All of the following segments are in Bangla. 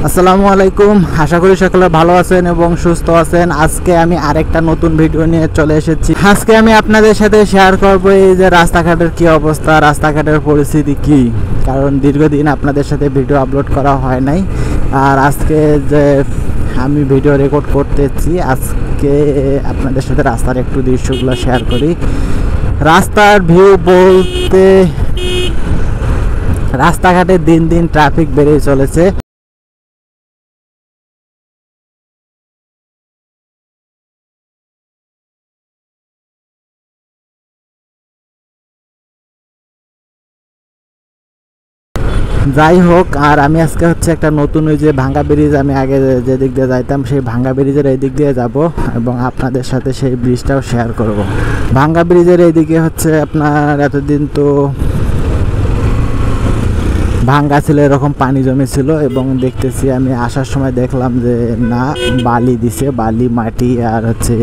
আসসালামু আলাইকুম। আশা করি সকলে ভালো আছেন এবং সুস্থ আছেন। আজকে আমি আরেকটা নতুন ভিডিও নিয়ে চলে এসেছি। আজকে আমি আপনাদের সাথে শেয়ার করব এই যে রাস্তাঘাটের কি অবস্থা, রাস্তাঘাটের পরিস্থিতি কি। কারণ দীর্ঘদিন আপনাদের সাথে ভিডিও আপলোড করা হয় নাই, আর আজকে যে আমি ভিডিও রেকর্ড করতেছি, আজকে আপনাদের সাথে রাস্তার একটু দৃশ্যগুলো শেয়ার করি। রাস্তার ভিউ বলতে রাস্তাঘাটে দিন দিন ট্রাফিক বেড়েই চলেছে। যাই হোক, আর আমি আজকে হচ্ছে একটা নতুন ওই যে ভাঙ্গা ব্রিজ, আমি আগে যে দিক দিয়ে যাইতাম সেই ভাঙ্গা ব্রিজের এই দিক দিয়ে যাব এবং আপনাদের সাথে সেই ব্রিজটাও শেয়ার করব। ভাঙ্গা ব্রিজের এইদিকে হচ্ছে আপনার এতদিন তো ভাঙ্গা ছিল, এরকম পানি জমেছিল এবং দেখতেছি আমি আসার সময় দেখলাম যে না, বালি দিছে, বালি মাটি আর হচ্ছে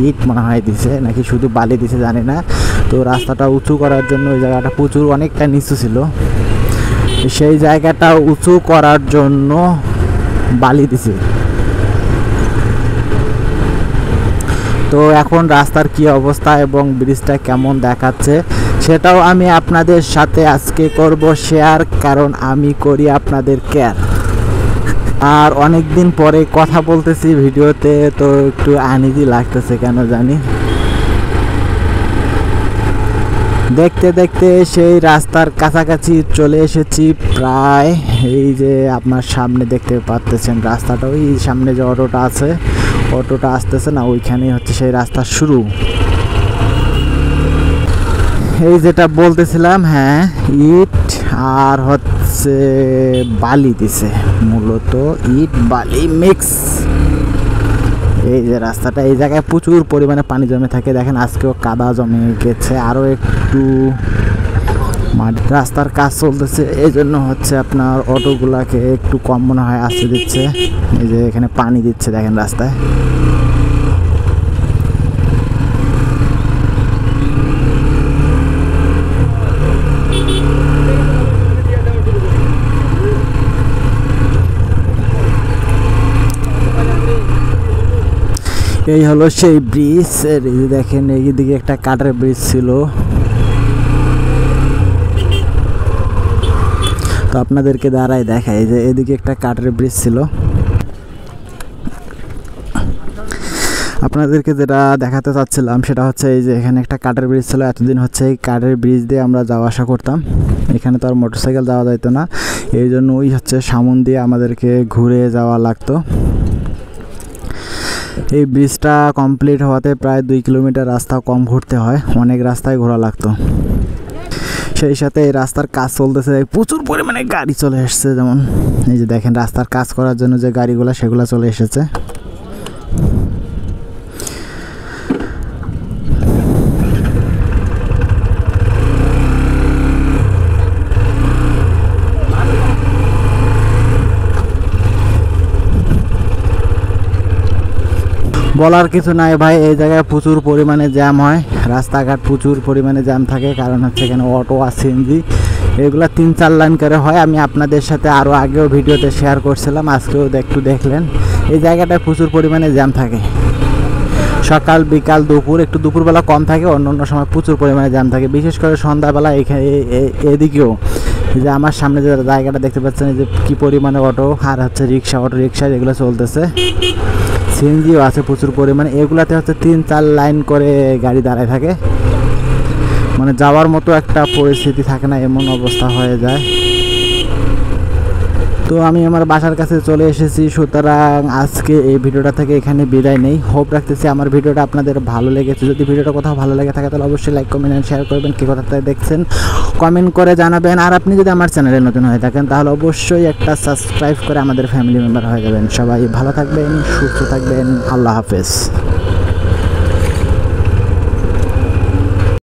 ইট মনে হয় দিছে, নাকি শুধু বালি দিছে জানি না। তো রাস্তাটা উঁচু করার জন্য ওই জায়গাটা প্রচুর অনেকটা নিচু ছিল, সেই জায়গাটা উঁচু করার জন্য বালি দিছে। তো এখন রাস্তার কি অবস্থা এবং ব্রিজটা কেমন দেখাচ্ছে সেটাও আমি আপনাদের সাথে আজকে করব শেয়ার, কারণ আমি করি আপনাদের কেয়ার। আর অনেক দিন পরে কথা বলতেছি ভিডিওতে, তো একটু আনইজি লাগতেছে কেন জানি। দেখতে দেখতে সেই রাস্তার কাছাকাছি চলে এসেছি প্রায়। এই যে আপনার সামনে দেখতে পাচ্ছেন রাস্তাটা, ওই সামনে যে অটোটা আছে, অটোটা আসতেছে না, ওইখানেই হচ্ছে সেই রাস্তার শুরু। এই যেটা বলতেছিলাম, হ্যাঁ, ইট আর হচ্ছে বালি দিছে, মূলত ইট বালি মিক্স। এই যে রাস্তাটা, এই জায়গায় প্রচুর পরিমাণে পানি জমে থাকে, দেখেন আজকেও কাদা জমে গেছে, আরও একটু রাস্তার কাজ চলতেছে, এই জন্য হচ্ছে আপনার অটোগুলাকে একটু কম মনে হয় আসতে দিচ্ছে। এই যে এখানে পানি দিচ্ছে দেখেন রাস্তায়। এই হলো সেই ব্রিজ। দেখেন এইদিকে একটা কাঠের ব্রিজ ছিল, তো আপনাদেরকে দাঁড়ায় দেখাই যে এদিকে একটা কাঠের ব্রিজ ছিল। আপনাদেরকে যেটা দেখাতে চাচ্ছিলাম সেটা হচ্ছে এই যে এখানে একটা কাঠের ব্রিজ ছিল। এতদিন হচ্ছে এই কাঠের ব্রিজ দিয়ে আমরা যাওয়া আসা করতাম, এখানে তো আর মোটরসাইকেল যাওয়া যাইতো না, এই জন্য ওই হচ্ছে সামন দিয়ে আমাদেরকে ঘুরে যাওয়া লাগতো। এই ব্রিজটা কমপ্লিট হওয়াতে প্রায় 2 কিলোমিটার রাস্তা কম ঘুরতে হয়, অনেক রাস্তায় ঘোরা লাগতো। সেই সাথে এই রাস্তার কাজ চলতেছে, প্রচুর পরিমাণে গাড়ি চলে এসেছে। যেমন এই যে দেখেন রাস্তার কাজ করার জন্য যে গাড়িগুলো সেগুলো চলে এসেছে। বলার কিছু নাই ভাই, এই জায়গায় প্রচুর পরিমাণে জ্যাম হয়, রাস্তাঘাট প্রচুর পরিমাণে জ্যাম থাকে, কারণ হচ্ছে এখানে অটো আর সিএনজি এগুলো 3-4 লাইন করে হয়। আমি আপনাদের সাথে আরও আগেও ভিডিওতে শেয়ার করছিলাম, আজকেও একটু দেখলেন। এই জায়গাটায় প্রচুর পরিমাণে জ্যাম থাকে, সকাল বিকাল দুপুর, একটু দুপুরবেলা কম থাকে, অন্য অন্য সময় প্রচুর পরিমাণে জ্যাম থাকে, বিশেষ করে সন্ধ্যাবেলা। এখানে এদিকেও এই যে আমার সামনে যে জায়গাটা দেখতে পাচ্ছেন, এই যে কী পরিমাণে অটো আর হচ্ছে রিক্সা, অটো রিক্সা এগুলো চলতেছে, সিএনজিও আছে প্রচুর পরিমাণে। এগুলাতে হচ্ছে 3-4 লাইন করে গাড়ি দাঁড়ায় থাকে, মানে যাওয়ার মতো একটা পরিস্থিতি থাকে না, এমন অবস্থা হয়ে যায়। তো আমি আমার বাসার কাছে চলে এসেছি, সুতরাং আজকে এই ভিডিওটা থেকে এখানে বিদায় নেই। হোপ রাখতেছি আমার ভিডিওটা আপনাদের ভালো লেগেছে। যদি ভিডিওটা কোথাও ভালো লেগে থাকে তাহলে অবশ্যই লাইক, কমেন্ট এন্ড শেয়ার করবেন। কে কোথা থেকে দেখছেন কমেন্ট করে জানাবেন। আর আপনি যদি আমার চ্যানেলে নতুন হয়ে থাকেন তাহলে অবশ্যই একটা সাবস্ক্রাইব করে আমাদের ফ্যামিলি মেম্বার হয়ে যাবেন। সবাই ভালো থাকবেন, সুস্থ থাকবেন, আল্লাহ হাফেজ।